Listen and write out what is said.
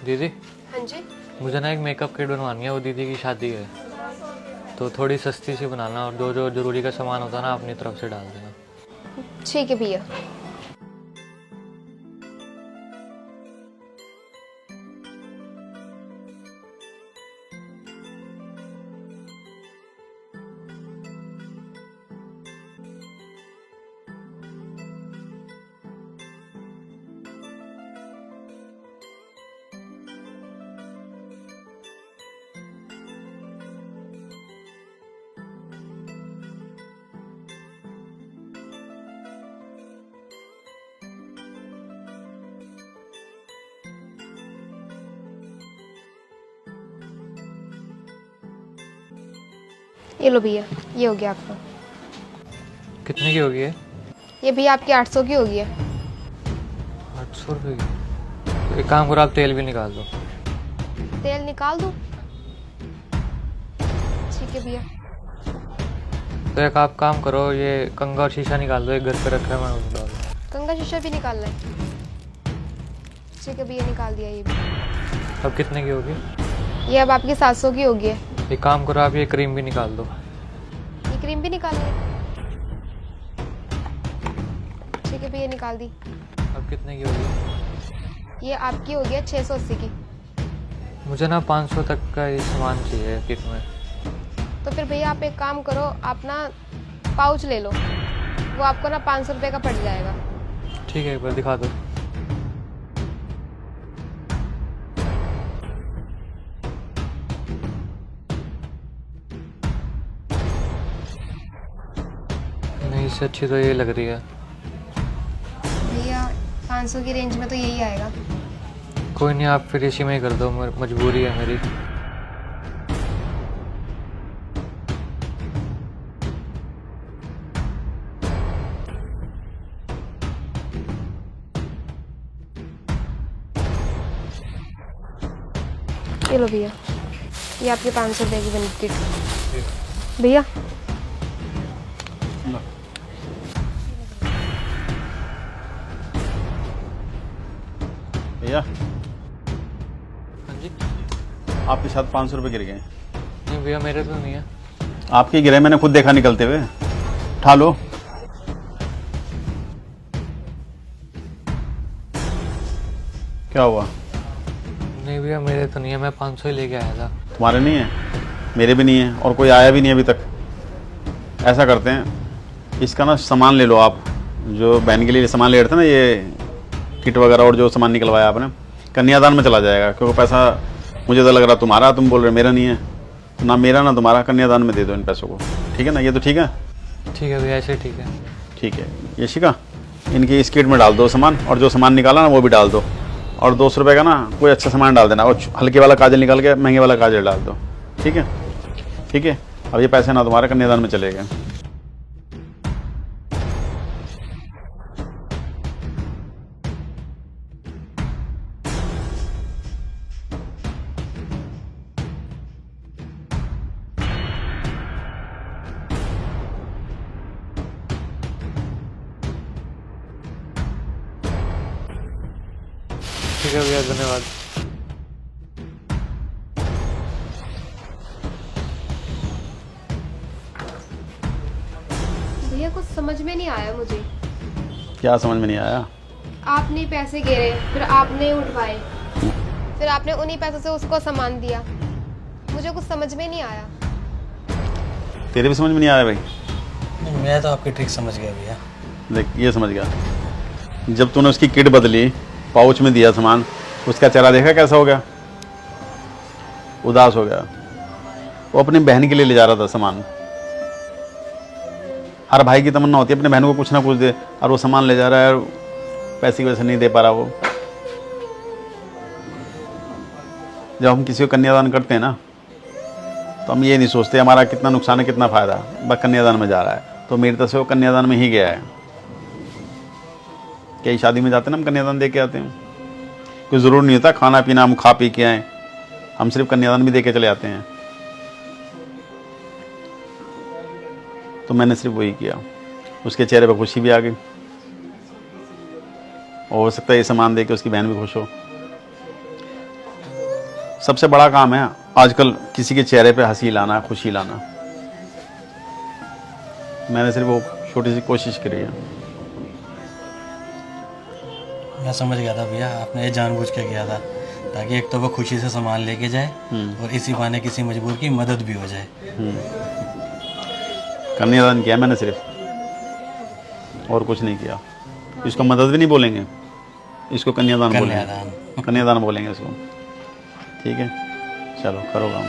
दीदी, हाँ जी। मुझे ना एक मेकअप किट बनवानी है, वो दीदी की शादी है, तो थोड़ी सस्ती सी बनाना और जो जो ज़रूरी का सामान होता है ना अपनी तरफ से डाल देना। ठीक है भैया। ये लो भैया, ये हो गया आपका। कितने की होगी ये? ये भैया आपकी 800 की होगी है। 800 रुपये की? तो एक काम करो, आप तेल भी निकाल दो। तेल निकाल दूँ? ठीक है भैया। तो एक आप काम करो, ये कंघा और शीशा निकाल दो, एक घर पे रखा है, मैं उसको डाल दूँ। कंघा शीशा भी निकालना है? ठीक है भैया, निकाल दिया ये भी। अब कितने की होगी? ये अब आपकी 700 की होगी है। एक काम करो, आप ये क्रीम भी निकाल दो। ये क्रीम भी निकालनी है? ठीक है भैया, निकाल दी। अब कितने की होगी? ये आपकी हो गया 680 की। मुझे ना 500 तक का ये सामान चाहिए किट में। तो फिर भैया आप एक काम करो, आप ना पाउच ले लो, वो आपको ना 500 रुपये का पड़ जाएगा। ठीक है, एक बार दिखा दो। नहीं, इससे अच्छी तो ये लग रही है। भैया 500 की रेंज में तो यही आएगा। कोई नहीं, आप फिर इसी में ही कर दो, मजबूरी है मेरी। ये लो भैया, ये आपके 500 रुपये की बनी किट। भैया भैया हाँ जी। आपके साथ 500 रुपये गिर गए। नहीं भैया, मेरे तो नहीं है। आपके गिरे, मैंने खुद देखा निकलते हुए। उठा लो। क्या हुआ? नहीं भैया, मेरे तो नहीं है, मैं 500 ही लेके आया था। तुम्हारे नहीं है, मेरे भी नहीं है, और कोई आया भी नहीं अभी तक। ऐसा करते हैं, इसका ना सामान ले लो आप, जो बहन के लिए सामान ले रहे थे ना, ये किट वगैरह और जो सामान निकलवाया आपने, कन्यादान में चला जाएगा। क्योंकि पैसा मुझे तो लग रहा तुम्हारा, तुम बोल रहे मेरा नहीं है, तो ना मेरा ना तुम्हारा, कन्यादान में दे दो इन पैसों को। ठीक है ना? ये तो ठीक है? ठीक है भैया, ऐसे ठीक है। ठीक है। ये शिका, इनकी इस किट में डाल दो सामान, और जो सामान निकाला ना वो भी डाल दो। और 200 रुपये का ना कोई अच्छा सामान डाल देना, और हल्के वाला काजल निकाल के महंगे वाला काजल डाल दो। ठीक है? ठीक है। अब ये पैसे ना तुम्हारे कन्यादान में चले गए। ठीक है भैया, धन्यवाद। भैया कुछ समझ में नहीं आया मुझे। क्या समझ में नहीं आया? आपने पैसे गिरे, फिर आपने उठवाए, फिर आपने उन्हीं पैसों से उसको सामान दिया। मुझे कुछ समझ में नहीं आया। तेरे भी समझ में नहीं आ रहा भाई? नहीं, मैं तो आपकी ट्रिक समझ गया भैया। देख, ये समझ गया। जब तूने उसकी किट बदली, पाउच में दिया सामान, उसका चेहरा देखा कैसा हो गया? उदास हो गया। वो अपनी बहन के लिए ले जा रहा था सामान। हर भाई की तमन्ना होती है अपने बहन को कुछ ना कुछ दे, और वो सामान ले जा रहा है और पैसे की वजह से नहीं दे पा रहा वो। जब हम किसी को कन्यादान करते हैं ना, तो हम ये नहीं सोचते हमारा कितना नुकसान है कितना फ़ायदा, बस कन्यादान में जा रहा है। तो मेरी तरफ से वो कन्यादान में ही गया है। कई शादी में जाते हैं ना, हम कन्यादान दे के आते हैं। कोई ज़रूर नहीं होता खाना पीना हम खा पी के आए, हम सिर्फ कन्यादान भी दे के चले आते हैं। तो मैंने सिर्फ वही किया। उसके चेहरे पर खुशी भी आ गई, और हो सकता है ये सामान दे के उसकी बहन भी खुश हो। सबसे बड़ा काम है आजकल किसी के चेहरे पे हंसी लाना, खुशी लाना। मैंने सिर्फ वो छोटी सी कोशिश करी है। मैं समझ गया था भैया, आपने ये जानबूझ के किया था ताकि एक तो वो खुशी से सामान लेके जाए और इसी बहाने किसी मजबूर की मदद भी हो जाए। कन्यादान किया मैंने सिर्फ, और कुछ नहीं किया। इसको मदद भी नहीं बोलेंगे, इसको कन्यादान बोलेंगे। कन्यादान। कन्यादान बोलेंगे इसको। ठीक है, चलो करो काम।